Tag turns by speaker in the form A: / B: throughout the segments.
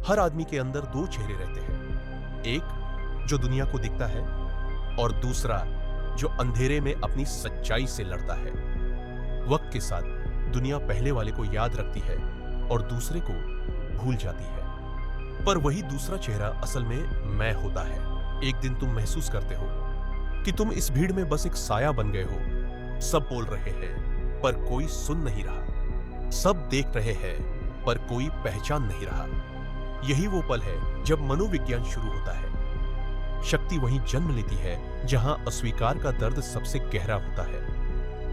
A: हर आदमी के अंदर दो चेहरे रहते हैं, एक जो दुनिया को दिखता है और दूसरा जो अंधेरे में अपनी सच्चाई से लड़ता है। वक्त के साथ दुनिया पहले वाले को याद रखती है और दूसरे को भूल जाती है, पर वही दूसरा चेहरा असल में मैं होता है। एक दिन तुम महसूस करते हो कि तुम इस भीड़ में बस एक साया बन गए हो। सब बोल रहे हैं पर कोई सुन नहीं रहा, सब देख रहे हैं पर कोई पहचान नहीं रहा। यही वो पल है जब मनोविज्ञान शुरू होता है। शक्ति वहीं जन्म लेती है जहां अस्वीकार का दर्द सबसे गहरा होता है।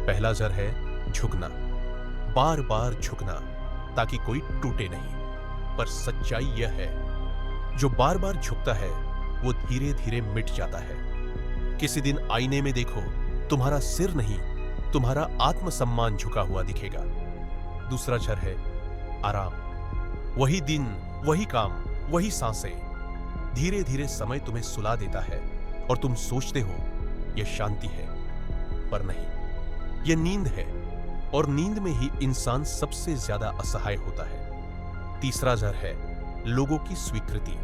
A: पहला जर है झुकना, बार बार झुकना ताकि कोई टूटे नहीं। पर सच्चाई यह है, जो बार बार झुकता है वो धीरे धीरे मिट जाता है। किसी दिन आईने में देखो, तुम्हारा सिर नहीं, तुम्हारा आत्मसम्मान झुका हुआ दिखेगा। दूसरा जर है आराम, वही दिन, वही काम, वही सांसें। धीरे धीरे समय तुम्हें सुला देता है और तुम सोचते हो यह शांति है, पर नहीं, यह नींद है। और नींद में ही इंसान सबसे ज्यादा असहाय होता है। तीसरा जर है लोगों की स्वीकृति।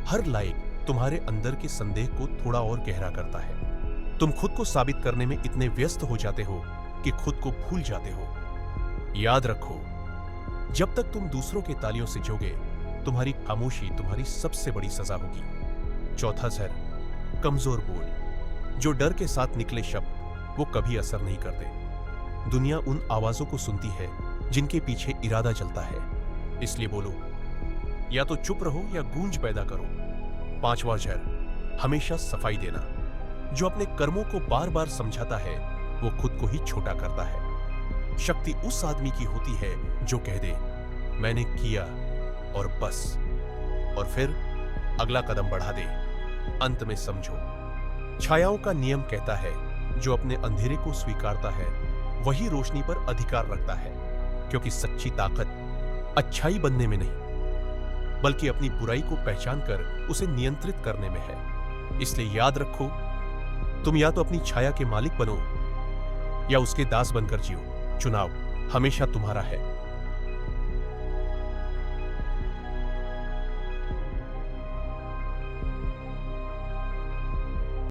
A: हर लाइक तुम्हारे अंदर के संदेह को थोड़ा और गहरा करता है। तुम खुद को साबित करने में इतने व्यस्त हो जाते हो कि खुद को भूल जाते हो। याद रखो, जब तक तुम दूसरों के तालियों से जोगे, तुम्हारी खामोशी तुम्हारी सबसे बड़ी सजा होगी। चौथा जर कमजोर बोल। जो डर के साथ निकले शब्द वो कभी असर नहीं करते। दुनिया उन आवाजों को सुनती है जिनके पीछे इरादा चलता है, इसलिए बोलो। या तो चुप रहो या गूंज पैदा करो। पांचवा जर हमेशा सफाई देना। जो अपने कर्मों को बार बार समझाता है वो खुद को ही छोटा करता है। शक्ति उस आदमी की होती है जो कह दे मैंने किया और बस, और फिर अगला कदम बढ़ा दे। अंत में समझो, छायाओं का नियम कहता है जो अपने अंधेरे को स्वीकारता है वही रोशनी पर अधिकार रखता है, क्योंकि सच्ची ताकत अच्छाई बनने में नहीं बल्कि अपनी बुराई को पहचान कर उसे नियंत्रित करने में है। इसलिए याद रखो, तुम या तो अपनी छाया के मालिक बनो या उसके दास बनकर जियो। चुनाव हमेशा तुम्हारा है।